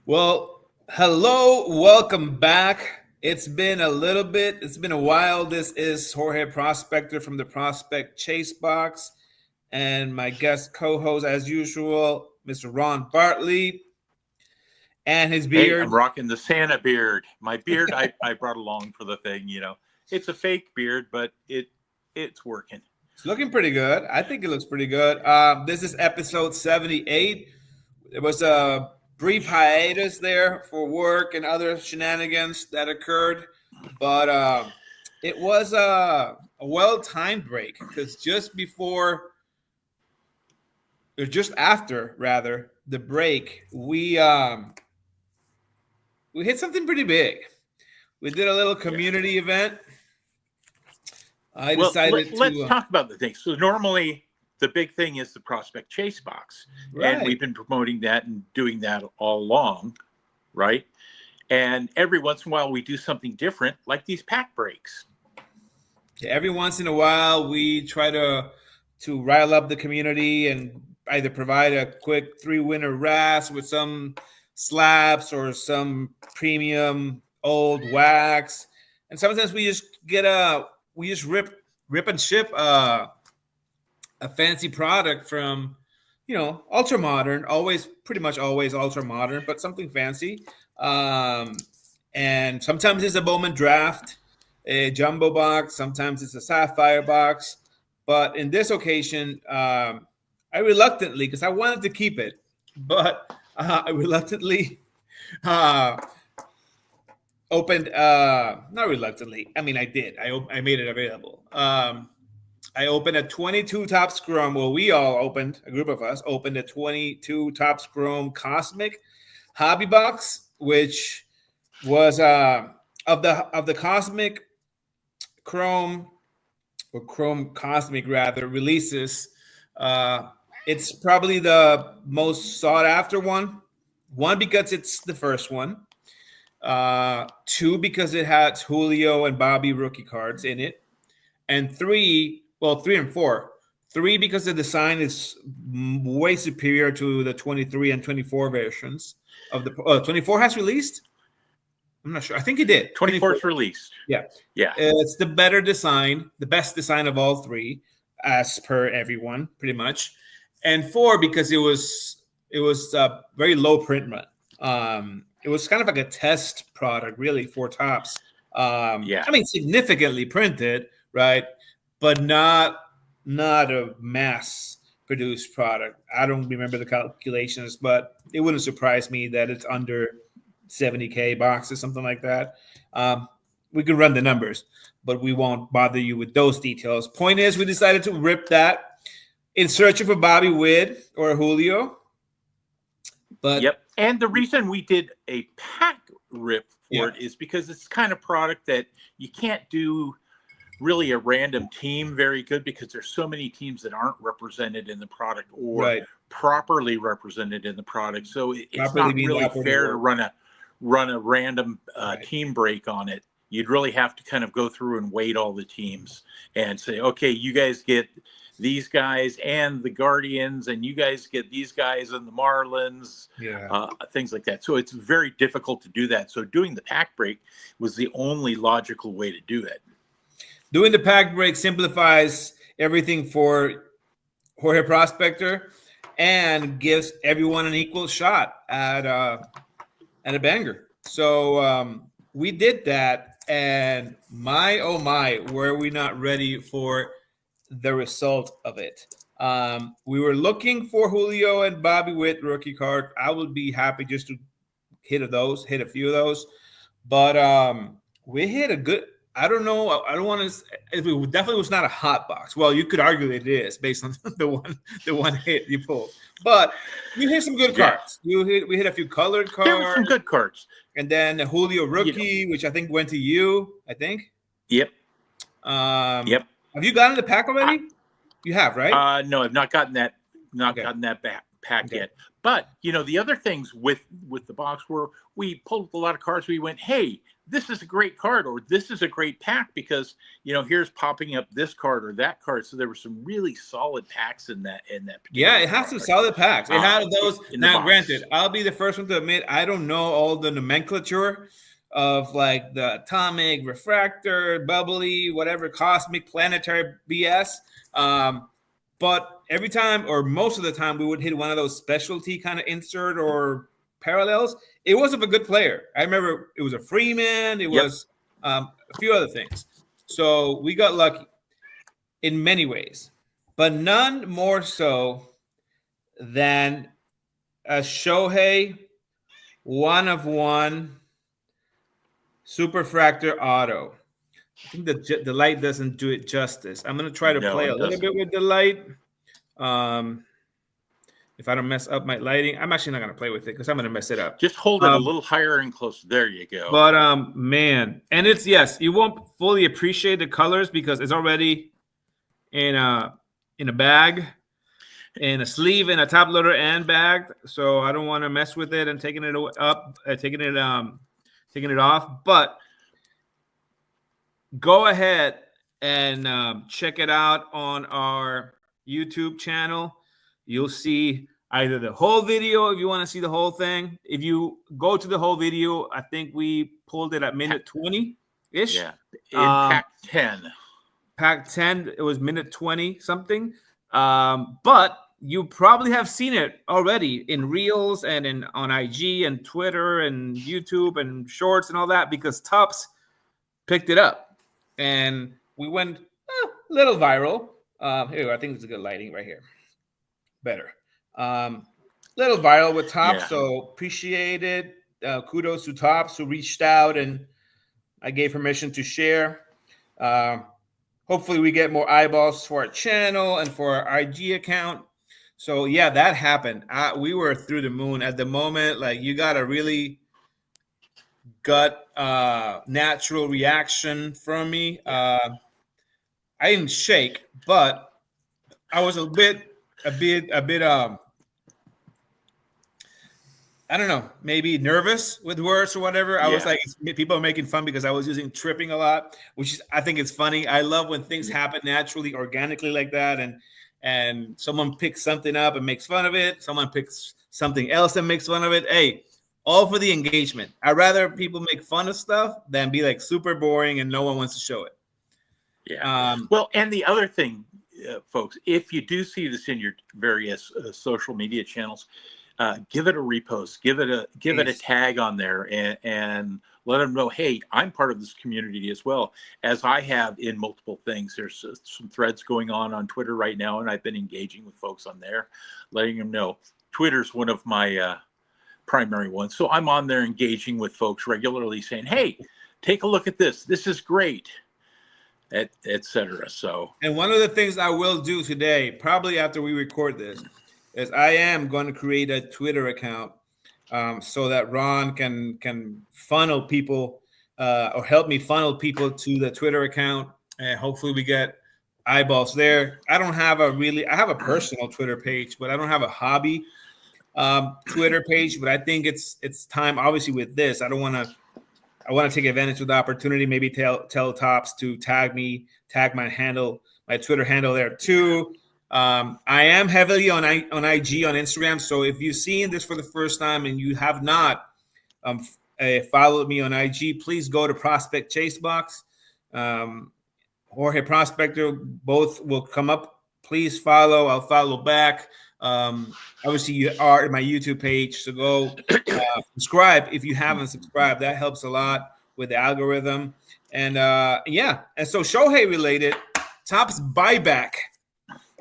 Well, hello, welcome back. It's been a little bit, it's been a while. This is Jorge Prospector from the Prospect Chase Box, and my guest co host, as usual, Mr. Ron Bartley, and his Hey, beard. I'm rocking the Santa beard. My beard I brought along for the thing. It's a fake beard, but it's working. It's looking pretty good. I think it looks pretty good. This is episode 78. There was a brief hiatus there for work and other shenanigans that occurred, but it was a well-timed break because just before, or just after, rather, the break, we hit something pretty big. We did a little community event. I Well, decided let's to talk about the thing. So normally the big thing is the Prospect Chase box, and right. we've been promoting that and doing that all along, right? And every once in a while we do something different, like these pack breaks. Every once in a while, we try to rile up the community and either provide a quick 3-winner RAS with some slabs or some premium old wax, and sometimes we just rip and ship a fancy product from ultra modern, always pretty much always ultra modern, but something fancy. Um, and sometimes it's a Bowman draft, a jumbo box. Sometimes it's a sapphire box. But in this occasion, I reluctantly, because I wanted to keep it, but I reluctantly uh, opened. Not reluctantly. I mean, I did. I made it available. I opened a 22 Topps Chrome. Well, we all opened, a group of us opened a 22 Topps Chrome Cosmic Hobby Box, which was of the Cosmic Chrome, or Chrome Cosmic rather, releases. It's probably the most sought after one. One, because it's the first one. Two, because it has Julio and Bobby rookie cards in it. And three, well, three and four. Three, because the design is way superior to the 23 and 24 versions of the 24 has released. I'm not sure. I think it did. 24 is released. Yeah. Yeah. It's the better design, the best design of all three, as per everyone, pretty much. And four, because it was a very low print run. It was kind of like a test product, really, for Topps. Yeah. I mean, significantly printed, right? But not a mass produced product. I don't remember the calculations, but it wouldn't surprise me that it's under 70K boxes, something like that. We could run the numbers, but we won't bother you with those details. Point is, we decided to rip that in search of a Bobby Witt or a Julio. But Yep. And the reason we did a pack rip for it is because it's the kind of product that you can't do really a random team very good, because there's so many teams that aren't represented in the product or properly represented in the product. So it's not really fair to run a random team break on it. You'd really have to kind of go through and weight all the teams and say, okay, you guys get these guys and the Guardians, and you guys get these guys and the Marlins, things like that. So it's very difficult to do that. So doing the pack break was the only logical way to do it. Doing the pack break simplifies everything for Jorge Prospector and gives everyone an equal shot at a banger. So we did that, and my oh my, were we not ready for the result of it. We were looking for Julio and Bobby Witt rookie card. I would be happy just to hit a few of those, but we hit a good. I don't know. I don't want to. It definitely was not a hot box. Well, you could argue that it is based on the one hit you pulled, but you hit some good cards. We hit a few colored cards. There were some good cards, and then the Julio rookie, which I think went to you. I think. Yep. Yep. Have you gotten the pack already? You have, right? No, I've not gotten that. Gotten that pack yet. But the other things with the box were we pulled a lot of cards. We went, hey, this is a great card, or this is a great pack because here's popping up this card or that card. So there were some really solid packs in that Yeah, it has some solid packs. It had those. Now, granted, I'll be the first one to admit I don't know all the nomenclature of like the atomic, refractor, bubbly, whatever, cosmic, planetary BS. But every time, or most of the time, we would hit one of those specialty kind of insert or parallels. It was of a good player. I remember it was a Freeman. It was a few other things. So we got lucky in many ways, but none more so than a Shohei 1/1 Superfractor Auto. I think the light doesn't do it justice. I'm going to try to play a little bit with the light. If I don't mess up my lighting, I'm actually not going to play with it because I'm going to mess it up. Just hold it a little higher and closer. There you go. But man, and it's you won't fully appreciate the colors because it's already in a bag, in a sleeve, in a top loader and bag. So I don't want to mess with it and taking it off. But go ahead and check it out on our YouTube channel. You'll see either the whole video if you want to see the whole thing. If you go to the whole video, I think we pulled it at minute 20-ish. Yeah, in pack 10. Pack 10, it was minute 20 something. But you probably have seen it already in Reels and on IG and Twitter and YouTube and Shorts and all that because Topps picked it up. And we went a little viral. Here, I think it's a good lighting right here. Better. Little viral with Topps, so appreciate it. Kudos to Topps who reached out and I gave permission to share. Hopefully we get more eyeballs for our channel and for our IG account. So yeah, that happened. We were through the moon at the moment. Like you got a really gut natural reaction from me. I didn't shake, but I was a bit I don't know, maybe nervous with words or whatever. I was like, people are making fun because I was using tripping a lot, which is, I think it's funny. I love when things happen naturally, organically like that. And someone picks something up and makes fun of it. Someone picks something else and makes fun of it. Hey, all for the engagement. I'd rather people make fun of stuff than be like super boring and no one wants to show it. Yeah. Well, and the other thing, folks, if you do see this in your various social media channels, give it a repost, give it a tag on there, and let them know, hey, I'm part of this community as well, as I have in multiple things. There's some threads going on Twitter right now, and I've been engaging with folks on there, letting them know. Twitter's one of my primary ones, so I'm on there engaging with folks regularly, saying, hey, take a look at this. This is great. Etc. So, and one of the things I will do today, probably after we record this, is I am going to create a Twitter account so that Ron can funnel people or help me funnel people to the Twitter account, and hopefully we get eyeballs there. I have a personal Twitter page, but I don't have a hobby Twitter page. But I think it's time. Obviously, with this, I want to take advantage of the opportunity. Maybe tell Topps to tag my handle, my Twitter handle there too. I am heavily on IG, on Instagram. So if you've seen this for the first time and you have not followed me on IG, please go to Prospect Chase Box. Jorge Prospector, both will come up. Please follow. I'll follow back. Obviously, you are in my YouTube page, so go subscribe if you haven't subscribed. That helps a lot with the algorithm. And and so Shohei related, Topps buyback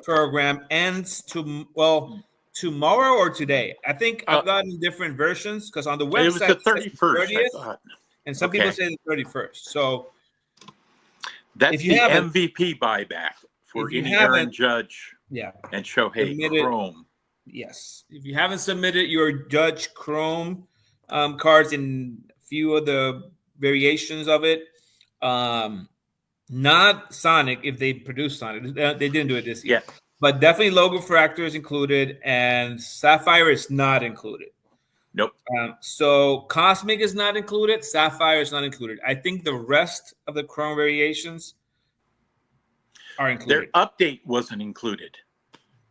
program ends tomorrow or today. I think I've gotten different versions because on the website it was the 31st, and some people say the 31st. So that's the MVP buyback for any Aaron Judge. Yeah, and Shohei Chrome. Yes, if you haven't submitted your Judge Chrome cards in a few of the variations of it, not Sonic. If they produce Sonic, they didn't do it this year. Yeah. but definitely logo fractor is included, and sapphire is not included. Nope. So cosmic is not included. Sapphire is not included. I think the rest of the chrome variations are included. Their update wasn't included.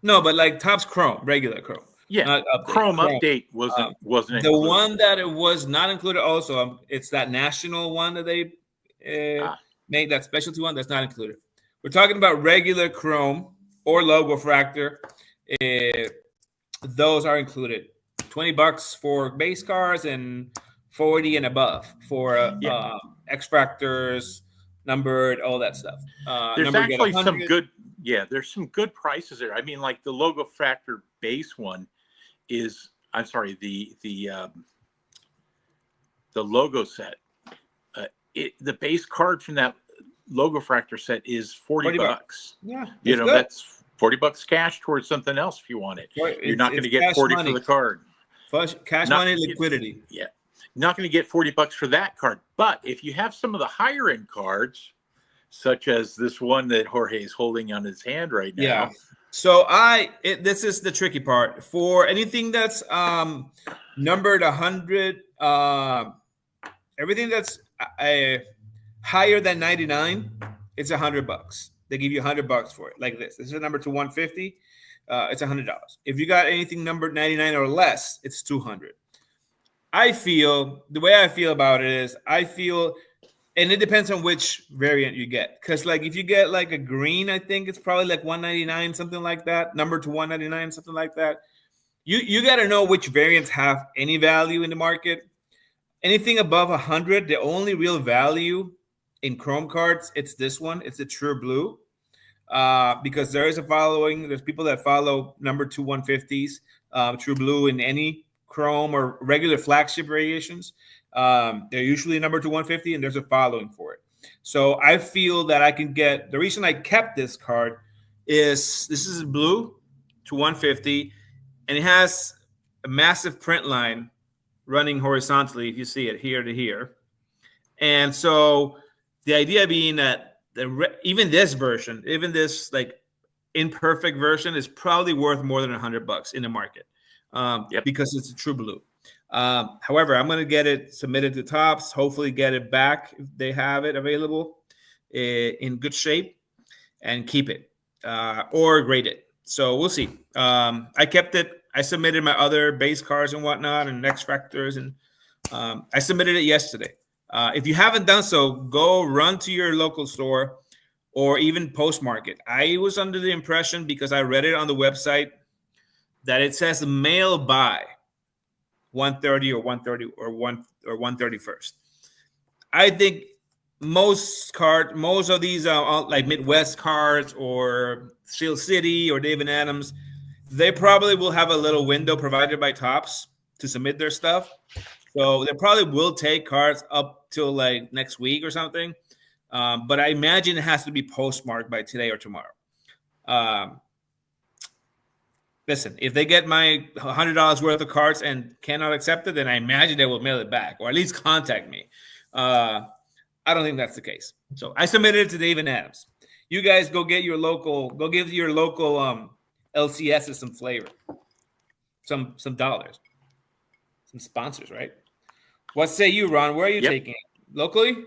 No, but like Topps Chrome, regular Chrome. Yeah, not update. Chrome update wasn't the included. One that it was not included also, it's that national one that they made, that specialty one that's not included. We're talking about regular Chrome or logo fractor. Those are included. $20 for base cars and 40 and above for X fractors, numbered, all that stuff. There's actually some good. Yeah, there's some good prices there. I mean, like the logo fractor base one is, I'm sorry, the logo set. The base card from that logo fractor set is $40. Yeah, you know, that's $40 cash towards something else if you want it. You're not going to get 40 for the card. Cash money, liquidity. Yeah, you're not going to get $40 for that card. But if you have some of the higher end cards, such as this one that Jorge is holding on his hand right now. Yeah. So this is the tricky part. For anything that's numbered 100, everything that's higher than 99, it's $100. They give you $100 for it, like this. This is a number to 150. It's $100. If you got anything numbered 99 or less, it's $200. The way I feel about it is, and it depends on which variant you get. Because like if you get like a green, I think it's probably like 199, something like that. Number to 199, something like that. You got to know which variants have any value in the market. Anything above 100, the only real value in Chrome cards, it's this one. It's the True Blue. Because there is a following. There's people that follow number 2 150s, True Blue in any Chrome or regular flagship variations. They're usually number 2 150, and there's a following for it. So I feel that I can get, the reason I kept this card is this is blue to 150, and it has a massive print line running horizontally, if you see it, here to here. And so the idea being that even this version, even this like imperfect version, is probably worth more than $100 in the market, because it's a True Blue. However, I'm going to get it submitted to Topps, hopefully get it back if they have it available in good shape, and keep it or grade it. So we'll see. I kept it. I submitted my other base cards and whatnot and X Factors, and I submitted it yesterday. If you haven't done so, go run to your local store or even postmark it. I was under the impression, because I read it on the website, that it says mail by 130 or 130 or 131st. I think most of these like Midwest cards or Steel City or David Adams, they probably will have a little window provided by Topps to submit their stuff. So they probably will take cards up till like next week or something. But I imagine it has to be postmarked by today or tomorrow. Listen, if they get my $100 worth of cards and cannot accept it, then I imagine they will mail it back, or at least contact me. I don't think that's the case. So I submitted it to David Adams. You guys go give your local LCSs some flavor, some dollars, some sponsors, right? What say you, Ron? Where are you taking it? Locally?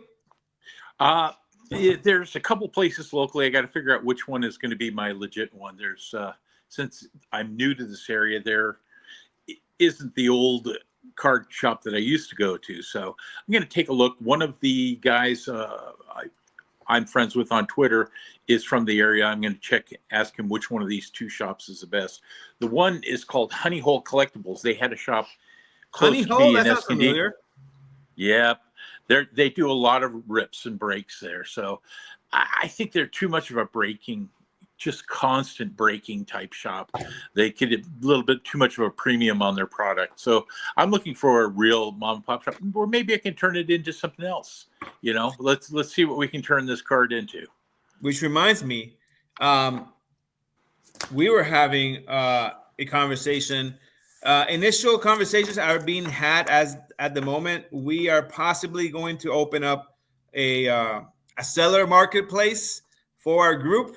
There's a couple places locally. I got to figure out which one is going to be my legit one. There's since I'm new to this area, there isn't the old card shop that I used to go to. So I'm going to take a look. One of the guys I'm friends with on Twitter is from the area. I'm going to ask him which one of these two shops is the best. The one is called Honey Hole Collectibles. They had a shop close to me in SPD. Yep. They do a lot of rips and breaks there. So I think they're too much of a just constant breaking type shop. They get a little bit too much of a premium on their product. So I'm looking for a real mom and pop shop, or maybe I can turn it into something else. You know, let's see what we can turn this card into. Which reminds me, we were having a conversation. Initial conversations are being had at the moment. We are possibly going to open up a seller marketplace for our group.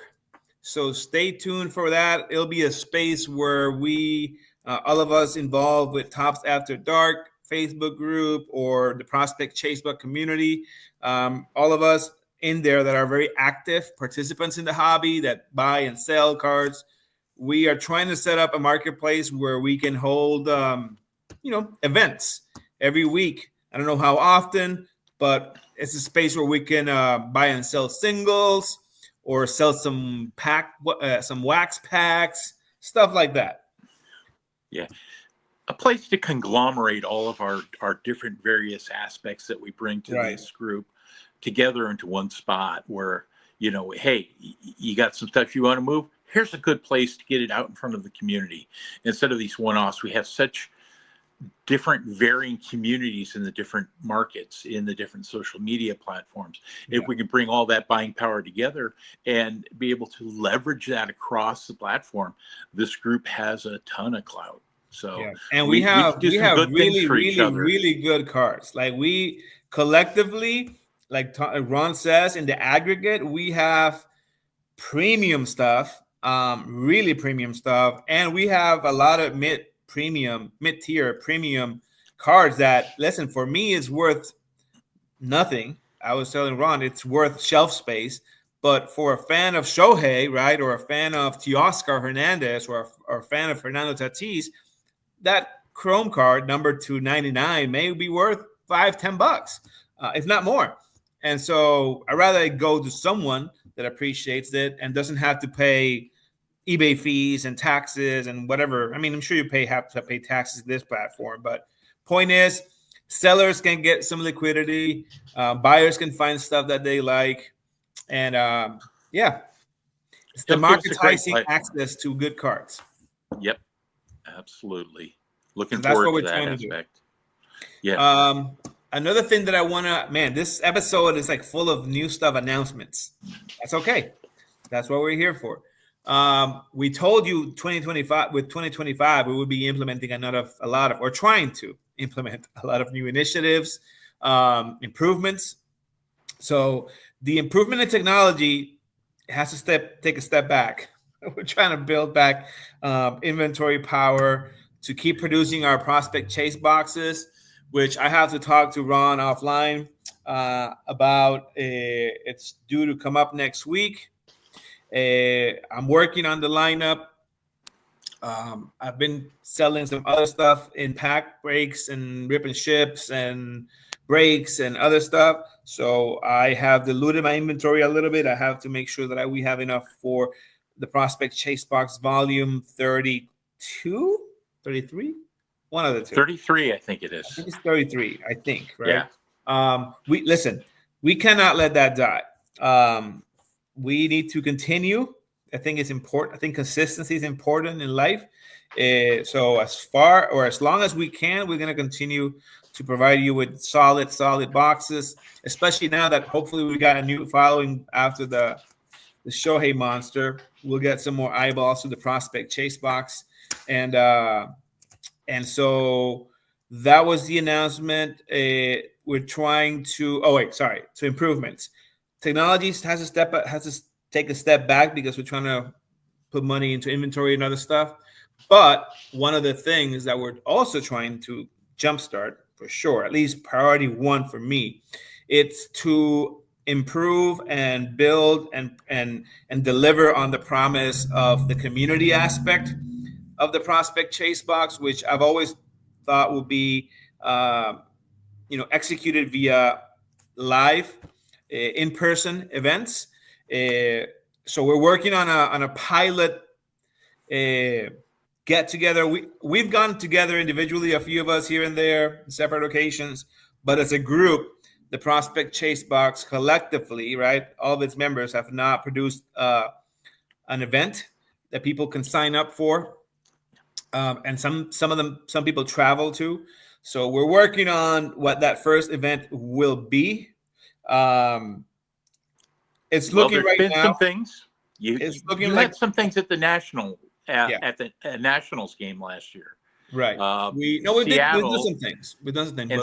So stay tuned for that. It'll be a space where we, all of us involved with Tops After Dark Facebook group or the Prospect Chasebook community, all of us in there that are very active participants in the hobby that buy and sell cards. We are trying to set up a marketplace where we can hold, events every week. I don't know how often, but it's a space where we can buy and sell singles or sell some some wax packs, stuff like that. Yeah. A place to conglomerate all of our different various aspects that we bring to this group together into one spot where, hey, you got some stuff you want to move? Here's a good place to get it out in front of the community. Instead of these one-offs, we have such different varying communities in the different markets, in the different social media platforms. If we can bring all that buying power together and be able to leverage that across the platform, this group has a ton of clout. So and we have really good cards. Like we collectively, like Ron says, in the aggregate, we have premium stuff, really premium stuff, and we have a lot of mid-tier premium cards that, listen, for me is worth nothing. I was telling Ron it's worth shelf space, but for a fan of Shohei, right, or a fan of Teoscar Hernandez or a fan of Fernando Tatis, that Chrome card number 299 may be worth $5-10, if not more. And so I'd rather go to someone that appreciates it and doesn't have to pay eBay fees and taxes and whatever. I mean, I'm sure you have to pay taxes to this platform, but point is, sellers can get some liquidity, buyers can find stuff that they like, and it's democratizing access to good cards. Yep, absolutely. Looking forward to that aspect. Yeah. Another thing that I want to, this episode is like full of new stuff, announcements. That's okay. That's what we're here for. We told you 2025, with 2025, we would be implementing trying to implement a lot of new initiatives, improvements. So the improvement in technology has to take a step back. We're trying to build back inventory power to keep producing our prospect chase boxes, which I have to talk to Ron offline about. It's due to come up next week. I'm working on the lineup. I've been selling some other stuff in pack breaks and rip and ships and breaks and other stuff. So I have diluted my inventory a little bit. I have to make sure that we have enough for the Prospect Chase Box Volume 32, 33, one of the two. 33, I think it is. I think it's 33, I think, right? Yeah. We cannot let that die. We need to continue. I think it's important. I think consistency is important in life. So as long as we can, we're going to continue to provide you with solid boxes, especially now that hopefully we got a new following after the Shohei monster. We'll get some more eyeballs to the Prospect Chase Box. And so that was the announcement. We're trying to, to improvements. Technology has to take a step back because we're trying to put money into inventory and other stuff. But one of the things that we're also trying to jumpstart, for sure, at least priority one for me, it's to improve and build and deliver on the promise of the community aspect of the Prospect Chase Box, which I've always thought would be executed via live in-person events. So we're working on a pilot get together. We've gone together individually, a few of us here and there, separate occasions, but as a group, the Prospect Chase Box collectively, right, all of its members have not produced an event that people can sign up for, and some people travel to. So we're working on what that first event will be. It's looking right now. Some things. You had some things at the Nationals game last year. Right. We've done some things. But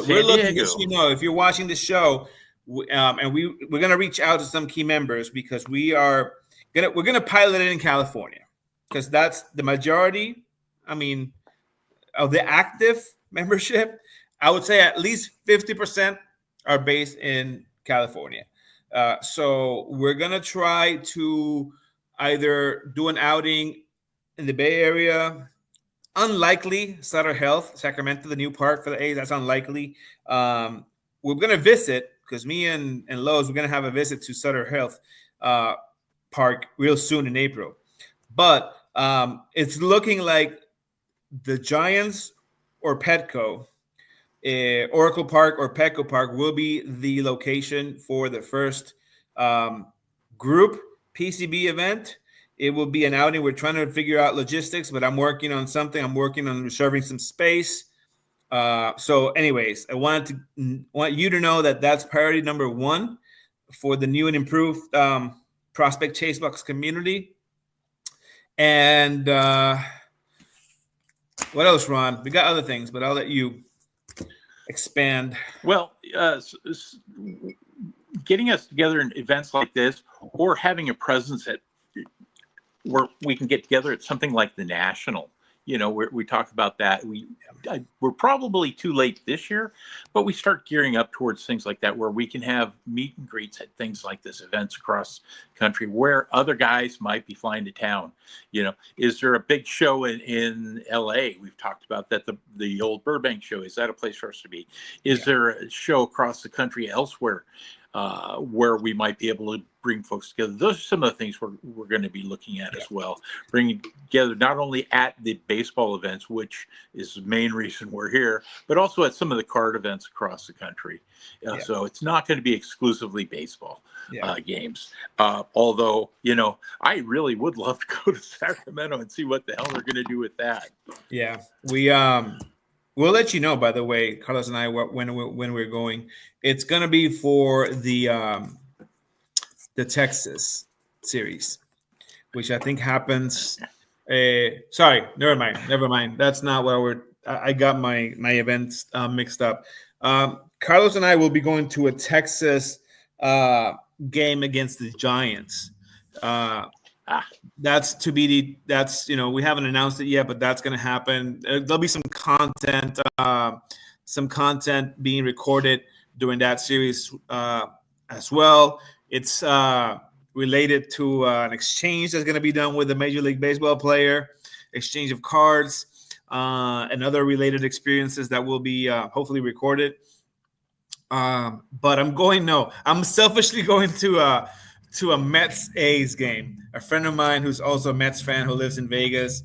we're looking, just if you're watching the show, and we're going to reach out to some key members because we are We're gonna pilot it in California because that's the majority. I mean, of the active membership, I would say at least 50% are based in California. So we're gonna try to either do an outing in the Bay Area. Unlikely Sutter Health, Sacramento, the new park for the A's. That's unlikely. We're gonna visit because me and Lowe's, we're gonna have a visit to Sutter Health Park real soon in April. But it's looking like the Giants or Petco, Oracle Park or Petco Park will be the location for the first group PCB event. It will be an outing. We're trying to figure out logistics, but I'm working on something. I'm working on reserving some space. So, anyways, I want you to know that that's priority number one for the new and improved Prospect Chase Box community. And what else, Ron? We got other things, but I'll let you expand. Well, getting us together in events like this, or having a presence at where we can get together at something like the National. We talk about that. We're probably too late this year, but we start gearing up towards things like that where we can have meet and greets at things like this, events across the country where other guys might be flying to town. Is there a big show in LA? We've talked about that. The old Burbank show, is that a place for us to be? Is there a show across the country elsewhere where we might be able to bring folks together? Those are some of the things we're going to be looking at as well. Bringing together not only at the baseball events, which is the main reason we're here, but also at some of the card events across the country. So it's not going to be exclusively baseball games. Although, I really would love to go to Sacramento and see what the hell they're going to do with that. Yeah, we'll let you know, by the way, Carlos and I, when we're going. It's going to be for the Texas series, which I think happens. Sorry, never mind. That's not what I got my events mixed up. Carlos and I will be going to a Texas game against the Giants. That's to be we haven't announced it yet, but that's going to happen. There'll be some content being recorded during that series as well. It's related to an exchange that's going to be done with a Major League Baseball player, exchange of cards, and other related experiences that will be hopefully recorded. But I'm selfishly going to a Mets A's game. A friend of mine who's also a Mets fan who lives in Vegas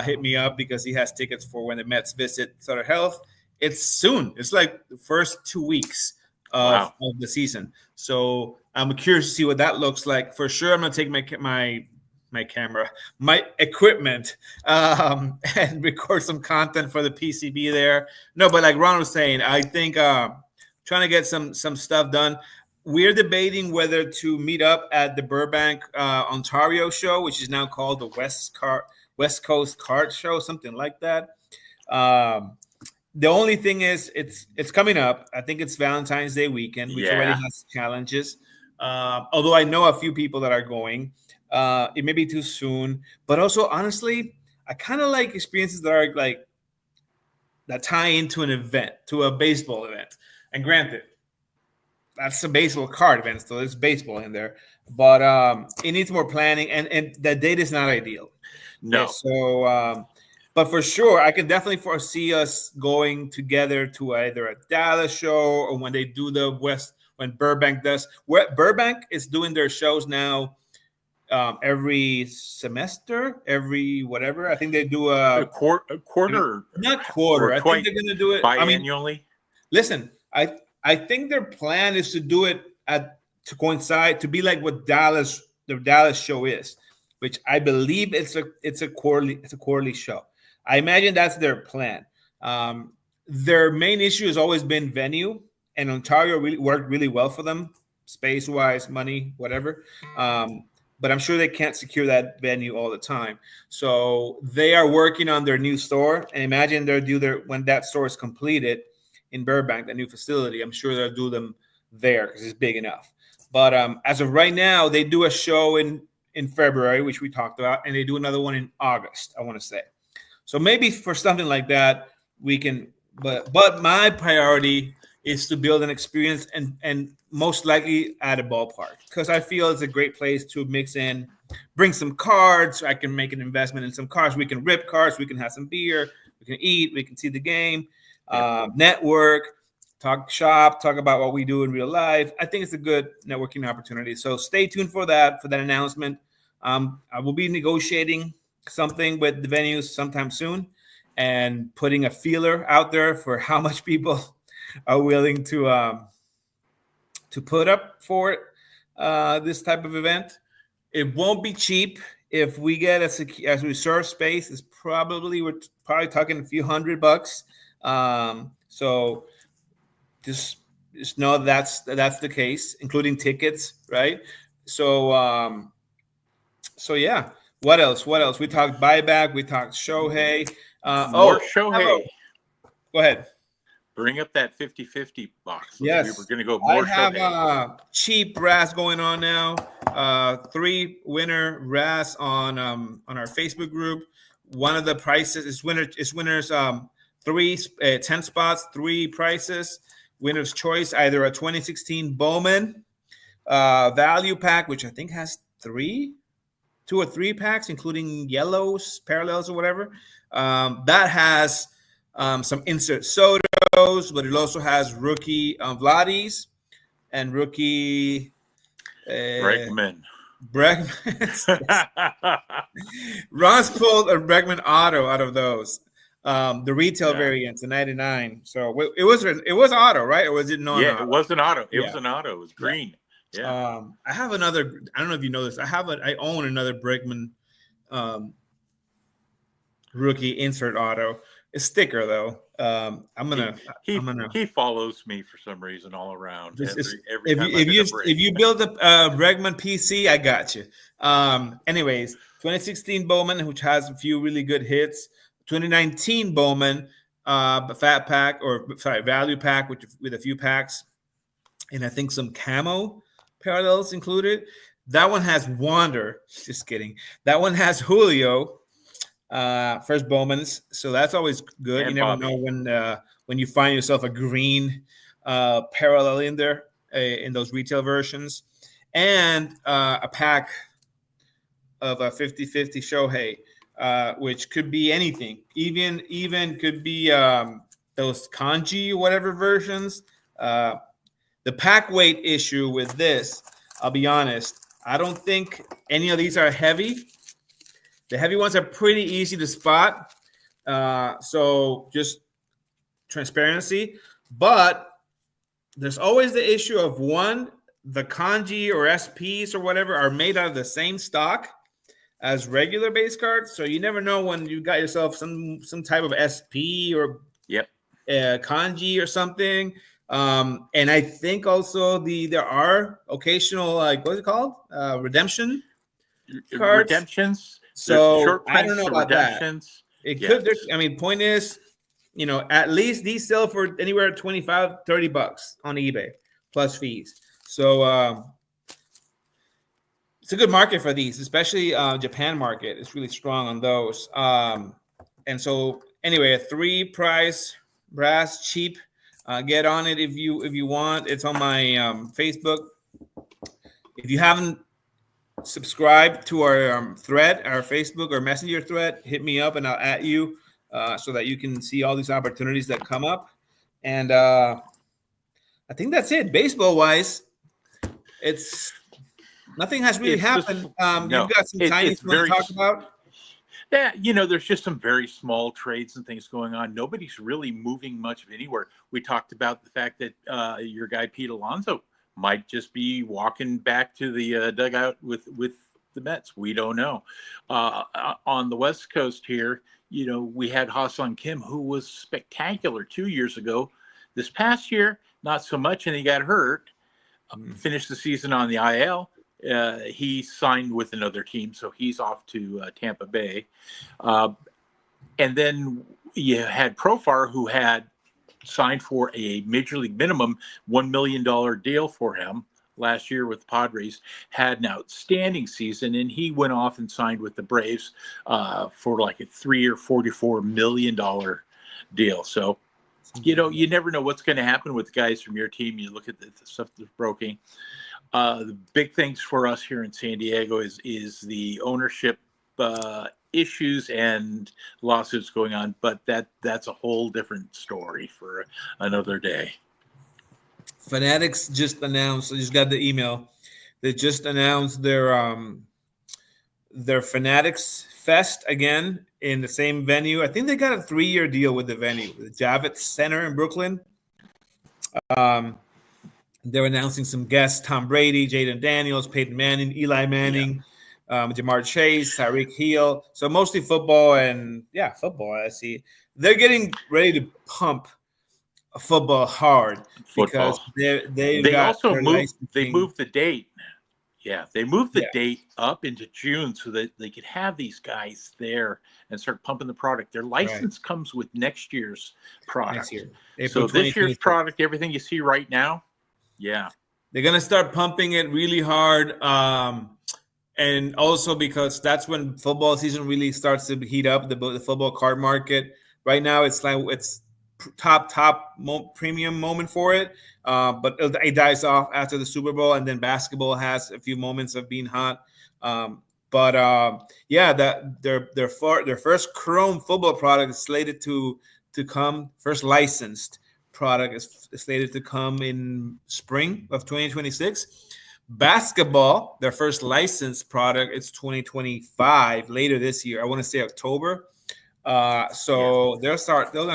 hit me up because he has tickets for when the Mets visit Sutter Health. It's soon. It's like the first 2 weeks of the season. So I'm curious to see what that looks like. For sure, I'm going to take my camera, my equipment, and record some content for the PCB there. No, but like Ron was saying, I think trying to get some stuff done. We're debating whether to meet up at the Burbank, Ontario show, which is now called the West Coast Card Show, something like that. The only thing is, it's coming up. I think it's Valentine's Day weekend, which already has challenges. Although I know a few people that are going. It may be too soon, but also honestly, I kind of like experiences that are like that tie into an event, to a baseball event. And granted, that's a baseball card event, so there's baseball in there, but it needs more planning, and the date is not ideal. No. So, but for sure, I can definitely foresee us going together to either a Dallas show or when they do when Burbank does. Burbank is doing their shows now every semester, every whatever. I think they do a quarter. Not quarter. I think they're going to do it biannually. Listen, I think their plan is to do it to coincide, to be like what the Dallas show is, which I believe it's a quarterly show. I imagine that's their plan. Their main issue has always been venue, and Ontario really worked really well for them, space-wise, money, whatever. But I'm sure they can't secure that venue all the time. So they are working on their new store, and imagine they'll do when that store is completed in Burbank, the new facility. I'm sure they'll do them there because it's big enough. But as of right now, they do a show in in February, which we talked about, and they do another one in August, I want to say. So maybe for something like that, we can, but my priority is to build an experience and most likely at a ballpark, because I feel it's a great place to mix in, bring some cards. I can make an investment in some cards. We can rip cards. We can have some beer. We can eat. We can see the game, network, talk shop, talk about what we do in real life. I think it's a good networking opportunity. So stay tuned for that announcement. I will be negotiating something with the venues sometime soon and putting a feeler out there for how much people are willing to put up for this type of event. It won't be cheap. If we get as reserve space, we're probably talking a few $100. So just know that's the case, including tickets, right? So so yeah. What else? We talked buyback. We talked Shohei. More Shohei. Go ahead. Bring up that 50-50 box. Yes. We were going to go more I have Shohei. Cheap RAS going on now. 3 winner RAS on our Facebook group. One of the prices is winners 10 spots, 3 prices. Winner's choice, either a 2016 Bowman value pack, which I think has 2 or 3 packs, including yellows, parallels, or whatever. That has some insert sodos, but it also has rookie Vladis and rookie Bregman. Ron's pulled a Bregman auto out of those. The retail variants, the 99. So it was auto, right? Or was it non-auto? Yeah, it was an auto. It was an auto. It was green. Yeah. I have another. I don't know if you know this. I own another Bregman rookie insert auto. A sticker though. He follows me for some reason all around. If you build a Bregman PC, I got you. Anyways, 2016 Bowman, which has a few really good hits. 2019 Bowman, fat pack value pack, with a few packs, and I think some camo parallels included. That one has Wander. Just kidding. That one has Julio. First Bowman's, so that's always good. And you never know when you find yourself a green parallel in there in those retail versions, and a pack of a 50-50 Shohei, which could be anything. Even could be those kanji or whatever versions. The pack weight issue with this, I'll be honest, I don't think any of these are heavy. The heavy ones are pretty easy to spot. So just transparency. But there's always the issue of the kanji or SPs or whatever are made out of the same stock as regular base cards. So you never know when you got yourself some type of SP or kanji or something. And I think also there are occasional, like, what's it called? Redemption cards. Redemptions. So I don't know about that. It could. I mean, point is, at least these sell for anywhere $25-$30 on eBay plus fees. So it's a good market for these, especially Japan market. It's really strong on those. And so anyway, a 3 price brass, cheap. Get on it if you want. It's on my Facebook. If you haven't subscribe to our thread, our Facebook or Messenger thread, hit me up and I'll at you so that you can see all these opportunities that come up. And I think that's it. Baseball wise, nothing has really happened. You've got some Chinese to talk about. Yeah, there's just some very small trades and things going on. Nobody's really moving much of anywhere. We talked about the fact that your guy Pete Alonso might just be walking back to the dugout with the Mets. We don't know. On the West Coast here, we had Ha-Seong Kim, who was spectacular 2 years ago. This past year, not so much, and he got hurt. Finished the season on the IL. He signed with another team, so he's off to Tampa Bay. And then you had Profar, who had signed for a major league minimum $1 million deal for him last year with the Padres, had an outstanding season, and he went off and signed with the Braves for like a 3 or $44 million deal. So, you never know what's going to happen with guys from your team. You look at the stuff that's broken. The big things for us here in San Diego is the ownership issues and lawsuits going on, but that's a whole different story for another day. Fanatics just announced. I just got the email. They just announced their Fanatics Fest again in the same venue. I think they got a 3-year deal with the venue, the Javits Center in Brooklyn. They're announcing some guests: Tom Brady, Jaden Daniels, Peyton Manning, Eli Manning, Jamar Chase, Tyreek Hill. So mostly football and football. I see. They're getting ready to pump football hard because they also moved the date. Yeah, they moved the date up into June so that they could have these guys there and start pumping the product. Their license comes with next year's product. So this year's product, everything you see right now, they're gonna start pumping it really hard. And also because that's when football season really starts to heat up, the football card market. Right now, it's top premium moment for it, but it dies off after the Super Bowl, and then basketball has a few moments of being hot. Their first Chrome football product is slated to come. First licensed product is slated to come in spring of 2026. Basketball, their first licensed product, it's 2025, later this year. I want to say October. They're going to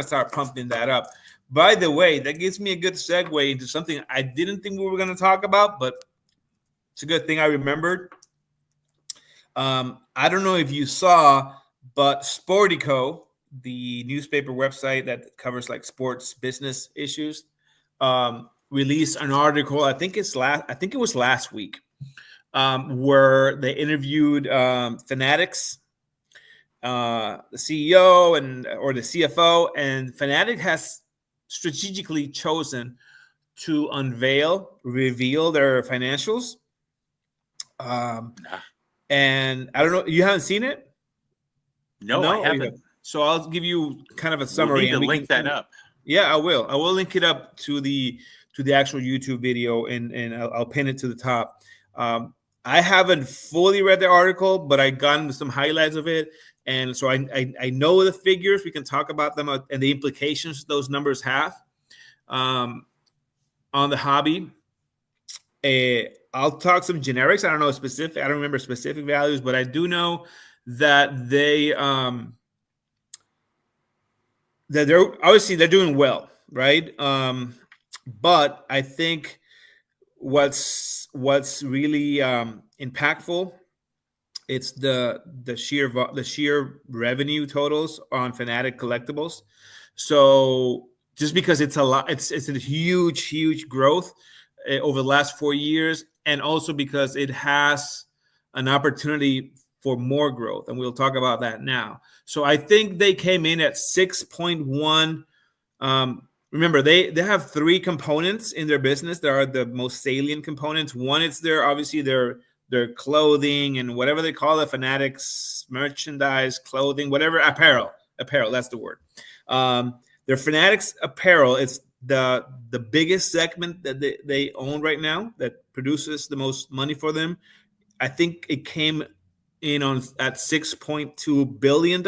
start pumping that up. By the way, that gives me a good segue into something I didn't think we were going to talk about, but it's a good thing I remembered. I don't know if you saw, but Sportico, the newspaper website that covers like sports business issues, released an article. I think it was last week, where they interviewed Fanatics, the CEO or the CFO, and Fanatic has strategically chosen to reveal their financials. And I don't know, you haven't seen it? No, I haven't. So I'll give you kind of a summary. We'll need to link that up. Yeah, I will. I will link it up to the actual YouTube video, and I'll pin it to the top. I haven't fully read the article, but I gotten some highlights of it. And so I know the figures. We can talk about them and the implications those numbers have on the hobby. I'll talk some generics. I don't know specific. I don't remember specific values, but I do know that they're doing well, right? But I think what's really impactful, it's the sheer revenue totals on Fanatic collectibles. So just because it's a lot, it's a huge growth over the last 4 years, and also because it has an opportunity for more growth, and we'll talk about that now. So I think they came in at 6.1. Remember, they have 3 components in their business that are the most salient components. One is their clothing and whatever they call it, Fanatics merchandise, clothing, whatever, apparel, that's the word. Their Fanatics apparel is the biggest segment that they own right now, that produces the most money for them. I think it came in at $6.2 billion.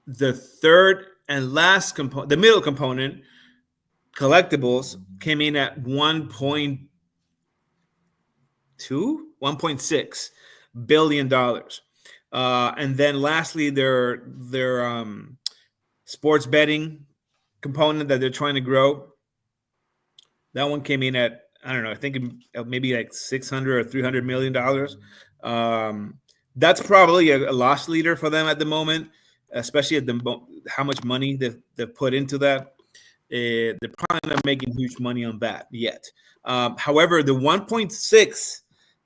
The third and last component, the middle component, collectibles, came in at 1.6 billion dollars. And then lastly, their sports betting component that they're trying to grow, that one came in at, I don't know, I think maybe like $600 or $300 million. That's probably a loss leader for them at the moment, especially at how much money they've put into that. They're probably not making huge money on that yet. However, the 1.6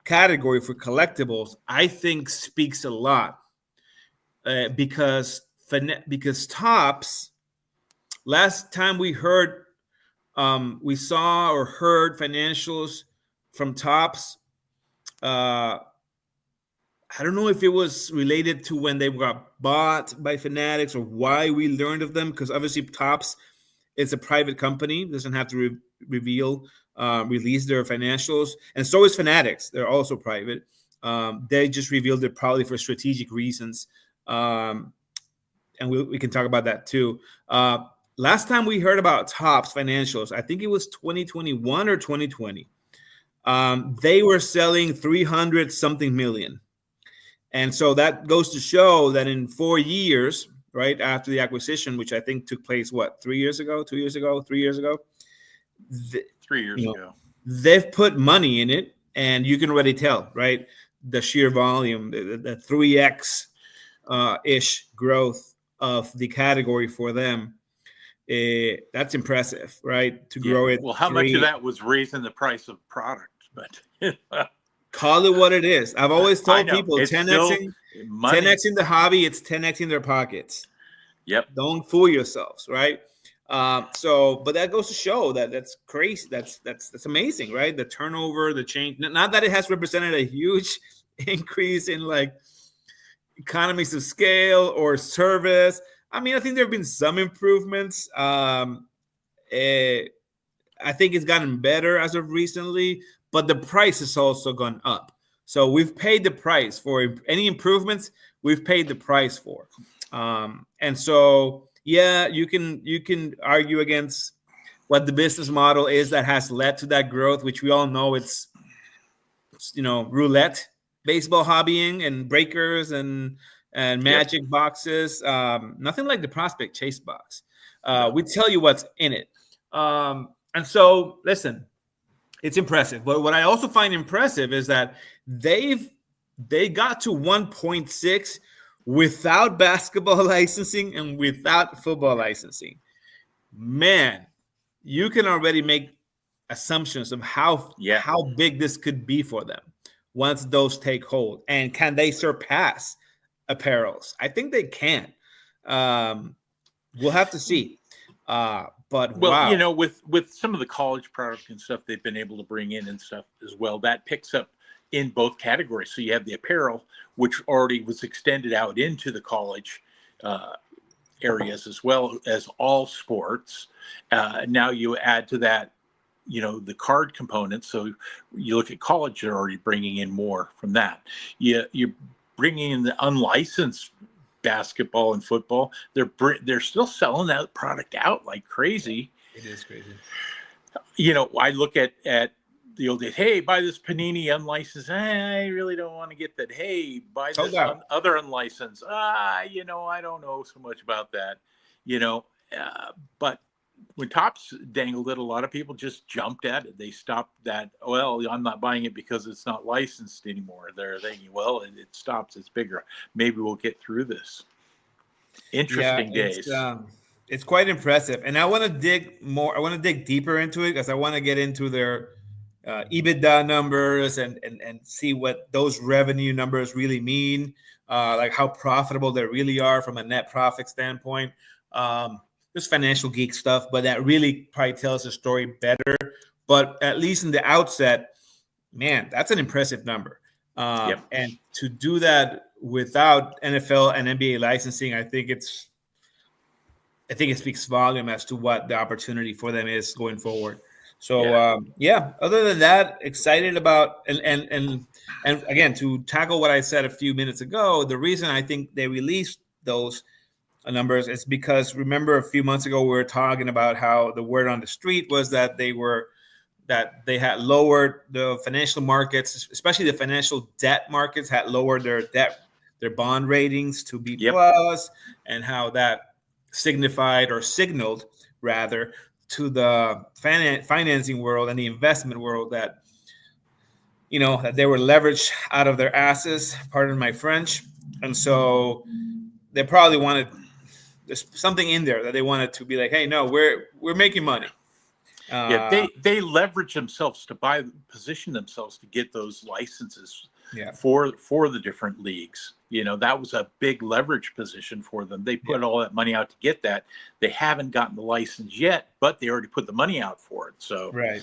category for collectibles, I think, speaks a lot, because Topps, last time we heard We saw or heard financials from Tops. I don't know if it was related to when they got bought by Fanatics or why we learned of them, because obviously Tops is a private company, doesn't have to release their financials, and so is Fanatics. They're also private. They just revealed it probably for strategic reasons, and we can talk about that too. Last time we heard about Tops financials, I think it was 2021 or 2020. They were selling 300 something million. And so that goes to show that in 4 years, right after the acquisition, which I think took place, 3 years ago, 2 years ago, 3 years ago, 3 years ago, they've put money in it, and you can already tell, right? The sheer volume, the 3x ish growth of the category for them. That's impressive, right? To grow it. Well, how much of that was raising the price of product? But call it what it is. I've always told people, it's 10xing the hobby, it's 10xing their pockets. Yep. Don't fool yourselves, right? But that goes to show that that's crazy. That's amazing, right? The turnover, the change. Not that it has represented a huge increase in like economies of scale or service. I mean, I think there have been some improvements. I think it's gotten better as of recently, but the price has also gone up. So we've paid the price for any improvements. We've paid the price for, and so yeah, you can argue against what the business model is that has led to that growth, which we all know it's roulette, baseball hobbying, and breakers and magic boxes. Nothing like the prospect chase box. We tell you what's in it, and so listen. It's impressive. But what I also find impressive is that they got to 1.6 without basketball licensing and without football licensing. Man, you can already make assumptions of how big this could be for them once those take hold. And can they surpass apparels? I think they can. We'll have to see. But wow. With some of the college product and stuff they've been able to bring in and stuff as well, that picks up in both categories. So you have the apparel, which already was extended out into the college areas as well as all sports. Now you add to that, the card component. So you look at college, they're already bringing in more from that. You're bringing in the unlicensed basketball and football. They're still selling that product out like crazy. It is crazy. I look at the old days. Hey, buy this Panini unlicensed. I really don't want to get that. Hey, buy this other unlicensed. I don't know so much about that. But when Topps dangled it, a lot of people just jumped at it. They stopped that. Well, I'm not buying it because it's not licensed anymore. They're thinking, well, it stops. It's bigger. Maybe we'll get through this. Interesting days. It's quite impressive. And I want to dig more. I want to dig deeper into it because I want to get into their EBITDA numbers and see what those revenue numbers really mean, like how profitable they really are from a net profit standpoint. Just financial geek stuff, but that really probably tells the story better. But at least in the outset, man, that's an impressive number. And to do that without NFL and NBA licensing, I think it speaks volume as to what the opportunity for them is going forward. So other than that, excited about and again, to tackle what I said a few minutes ago, the reason I think they released those numbers is because remember a few months ago we were talking about how the word on the street was that they had lowered the financial markets, especially the financial debt markets had lowered their bond ratings to B plus, and how that signaled rather to the financing world and the investment world that that they were leveraged out of their asses, pardon my French, and so they probably wanted. There's something in there that they wanted to be like, hey, no, we're making money. They leverage themselves to position themselves to get those licenses Yeah. for the different leagues. That was a big leverage position for them. They put all that money out to get that. They haven't gotten the license yet, but they already put the money out for it. So right.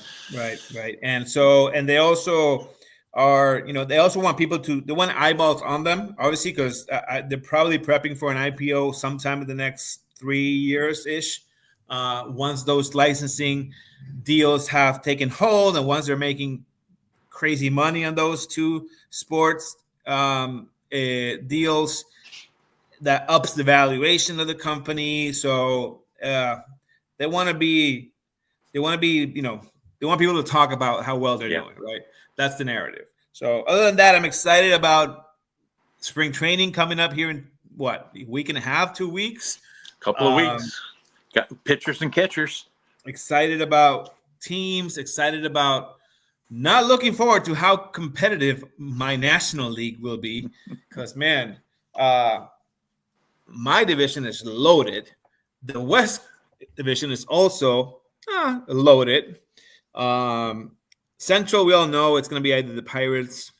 And they also they also want people they want eyeballs on them, obviously, because they're probably prepping for an IPO sometime in the next 3 years ish. Once those licensing deals have taken hold, and once they're making crazy money on those two sports deals, that ups the valuation of the company. So they want to be, they want people to talk about how well they're doing, right? That's the narrative. So other than that, I'm excited about spring training coming up here in a week and a half, 2 weeks. Couple of weeks. Got pitchers and catchers. Excited about teams, excited about, not looking forward to how competitive my national league will be, because man, my division is loaded. The West division is also loaded. Central, we all know it's going to be either the Pirates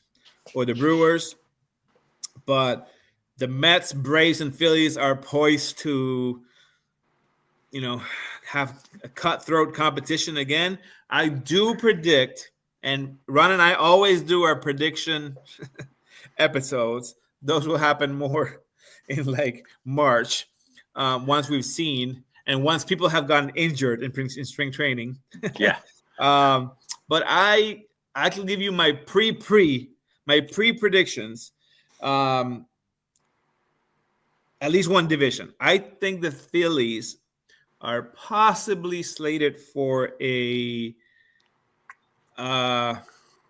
or the Brewers, but the Mets, Braves, and Phillies are poised to, have a cutthroat competition again. I do predict, and Ron and I always do our prediction episodes. Those will happen more in like March, once we've seen and once people have gotten injured in spring training. Yeah. But I can give you my pre predictions. At least one division. I think the Phillies are possibly slated for a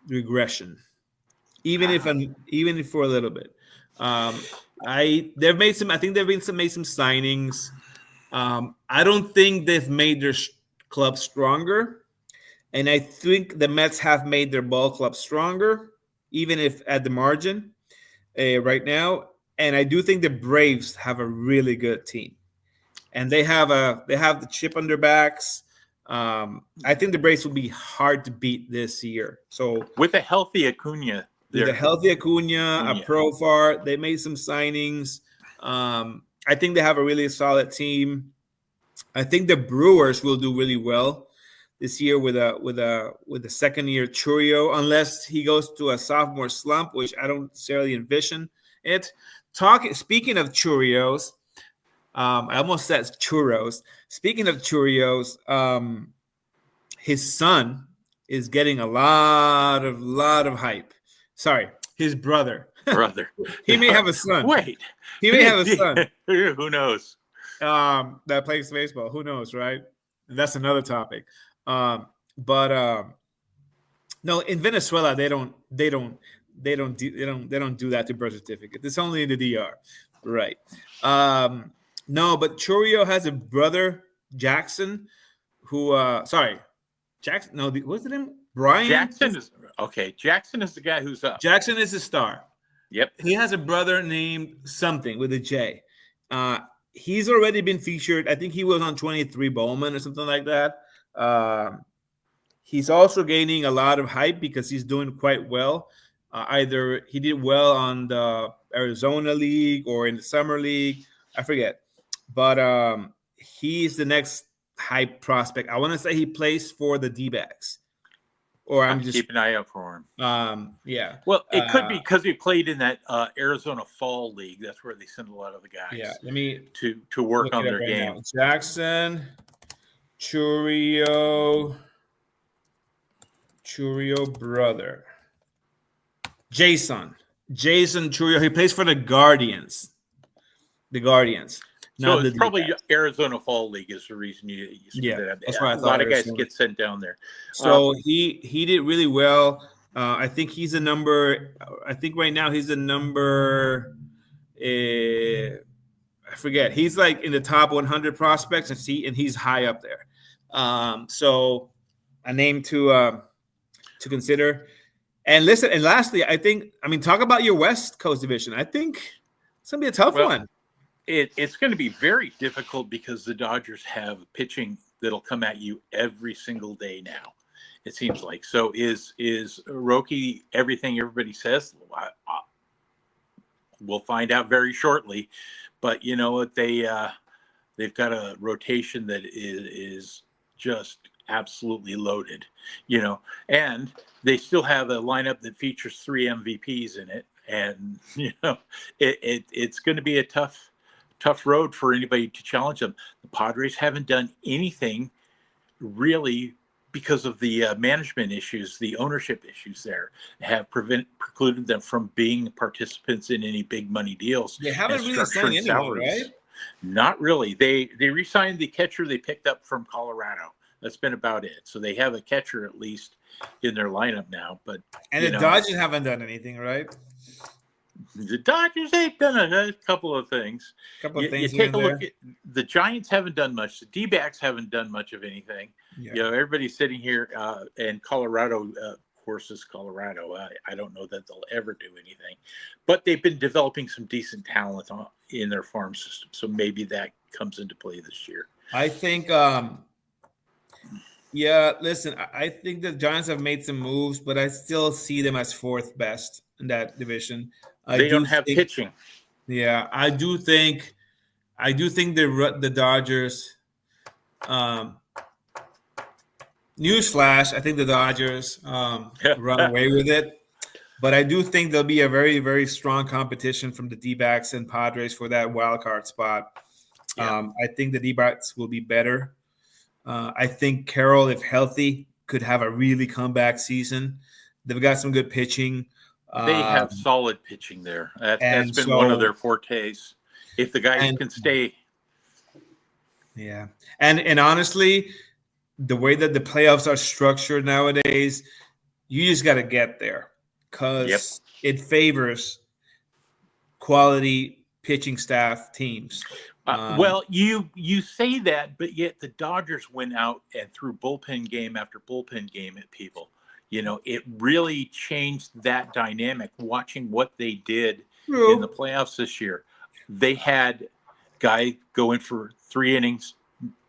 regression, even if for a little bit. They've made some. I think they've made some signings. I don't think they've made their club stronger, and I think the Mets have made their ball club stronger, even if at the margin right now. And I do think the Braves have a really good team, and they have the chip on their backs. I think the Braves will be hard to beat this year. So with a healthy Acuna. With a healthy Acuna, a Profar, they made some signings. I think they have a really solid team. I think the Brewers will do really well this year with a second year Churio, unless he goes to a sophomore slump, which I don't necessarily envision it. Speaking of Churios, I almost said churros. Speaking of Churios, his son is getting a lot of hype. Sorry, his brother. He may have a son. Wait. He may have a son. Who knows? That plays baseball. Who knows, right? That's another topic. But no, in Venezuela they don't do that to birth certificate. It's only in the DR, right? No, but Churio has a brother, Jackson, who Jackson. No, what's the name? Brian. Jackson is okay. Jackson is the guy who's up. Jackson is the star. Yep. He has a brother named something with a J. He's already been featured. I think he was on 23 Bowman or something like that. He's also gaining a lot of hype because he's doing quite well. Either he did well on the Arizona League or in the Summer League. I forget. But he's the next hype prospect. I want to say he plays for the D-backs. Or I'm just keep an eye out for him. Yeah. Well, it could be because he played in that Arizona Fall League. That's where they send a lot of the guys. Yeah. Let me to work on their game. Now. Jackson, Churio brother, Jason Churio. He plays for the Guardians. So it's probably Arizona Fall League is the reason you that. That's why I thought a lot of guys get sent down there. So he did really well. I think he's a number. I think right now he's a number. I forget. He's like in the top 100 prospects, and he's high up there. So a name to consider. And listen. And lastly, talk about your West Coast division. I think it's gonna be a tough one. It's going to be very difficult because the Dodgers have pitching that'll come at you every single day now. It seems like. So is Roki everything everybody says? We'll find out very shortly. But you know what, they've got a rotation that is just absolutely loaded, and they still have a lineup that features 3 MVPs in it, and it's going to be a tough road for anybody to challenge them. The Padres haven't done anything really because of the management issues, the ownership issues there have precluded them from being participants in any big money deals They and haven't really signed structuring anyone, right? salaries. Not really. They re-signed the catcher they picked up from Colorado. That's been about it. So they have a catcher at least in their lineup now. But And the Dodgers haven't done anything, right? The Dodgers, they've done a couple of things. You take a look at the Giants haven't done much. The D-backs haven't done much of anything. Yeah. Everybody's sitting here, and Colorado, of course, is Colorado. I don't know that they'll ever do anything, but they've been developing some decent talent in their farm system. So maybe that comes into play this year. I think, listen, I think the Giants have made some moves, but I still see them as 4th best in that division. They don't have pitching. Yeah, I do think the Dodgers. Newsflash: I think the Dodgers run away with it, but I do think there'll be a very, very strong competition from the D-backs and Padres for that wild card spot. Yeah. I think the D-backs will be better. I think Carroll, if healthy, could have a really comeback season. They've got some good pitching. They have solid pitching there. That's been one of their fortes. If the guys can stay. Yeah. And honestly, the way that the playoffs are structured nowadays, you just got to get there because it favors quality pitching staff teams. Well, you say that, but yet the Dodgers went out and threw bullpen game after bullpen game at people. It really changed that dynamic. Watching what they did in the playoffs this year, they had guy go in for 3 innings,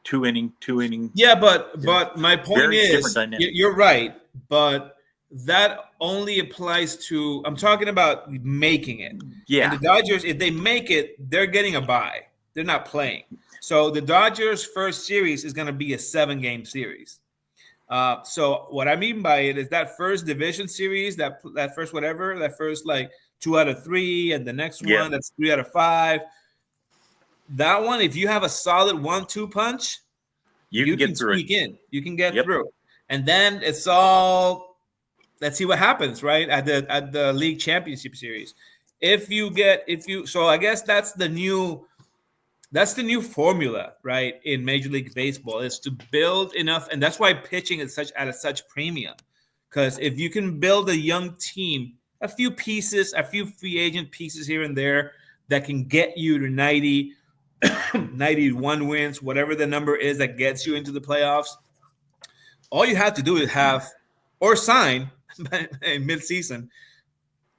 2 inning. Yeah, but my point is, you're right, but that only applies to. I'm talking about making it. Yeah, and the Dodgers, if they make it, they're getting a bye. They're not playing. So the Dodgers' first series is going to be a 7-game series. So what I mean by it is that first division series, that first whatever, that first like 2 out of 3, and the next one that's 3 out of 5. That one, if you have a solid 1-2 punch, you can sneak in. You can get through, and then it's all. Let's see what happens, right? At the league championship series, so I guess that's the new formula, right? In Major League Baseball is to build enough, and that's why pitching is at such premium. Because if you can build a young team, a few free agent pieces here and there that can get you to 90, 91 wins, whatever the number is that gets you into the playoffs, all you have to do is have or sign in mid-season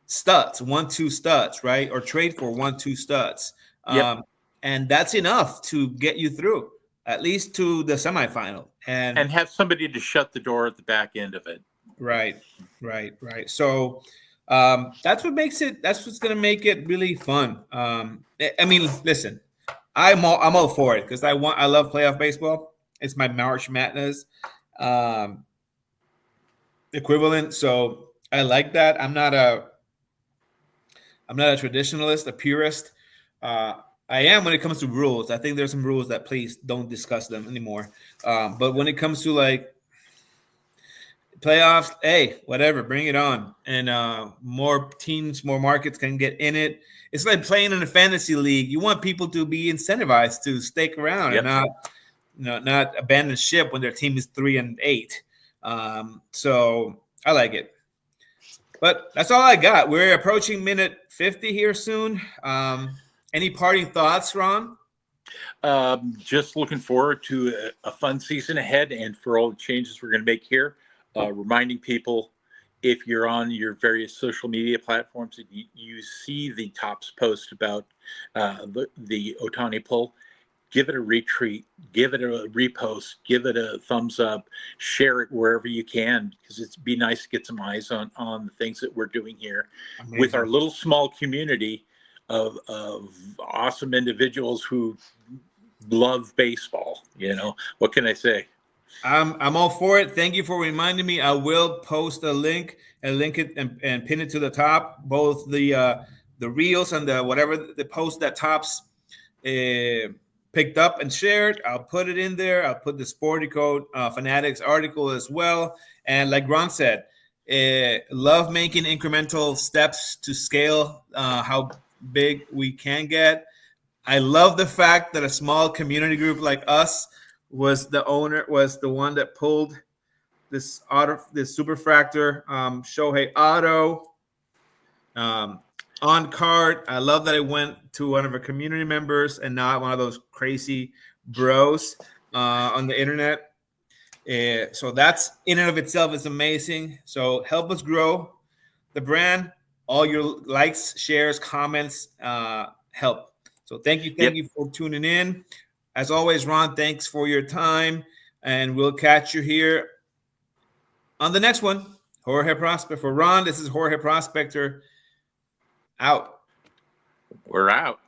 studs, 1-2 studs, right? Or trade for 1-2 studs. And that's enough to get you through, at least to the semifinal. And have somebody to shut the door at the back end of it. Right. So that's what's going to make it really fun. I mean, listen, I'm all for it because I love playoff baseball. It's my March Madness equivalent. So I like that. I'm not a traditionalist, a purist. I am when it comes to rules. I think there's some rules that please don't discuss them anymore. But when it comes to like playoffs, hey, whatever, bring it on. And more teams, more markets can get in it. It's like playing in a fantasy league. You want people to be incentivized to stick around and not abandon ship when their team is 3-8. So I like it. But that's all I got. We're approaching minute 50 here soon. Any parting thoughts, Ron? Just looking forward to a fun season ahead and for all the changes we're going to make here. Reminding people, if you're on your various social media platforms and you see the Topps post about the Ohtani poll, give it a retweet, give it a repost, give it a thumbs up, share it wherever you can, because it'd be nice to get some eyes on the things that we're doing here. Amazing. With our little small community of awesome individuals who love baseball. What can I say? I'm all for it. Thank you for reminding me. I will post a link and link it and pin it to the top, both the reels and the whatever the post that Tops picked up and shared. I'll put it in there. I'll put the Sporty Code Fanatics article as well. And like Ron said, love making incremental steps to scale how big we can get. I love the fact that a small community group like us was the one that pulled this superfractor Shohei auto on card. I love that it went to one of our community members and not one of those crazy bros on the internet. So that's in and of itself is amazing. So help us grow the brand. All your likes, shares, comments help. So thank you for tuning in. As always, Ron, thanks for your time, and we'll catch you here on the next one. Jorge Prospect. For Ron, this is Jorge Prospector. Out. We're out.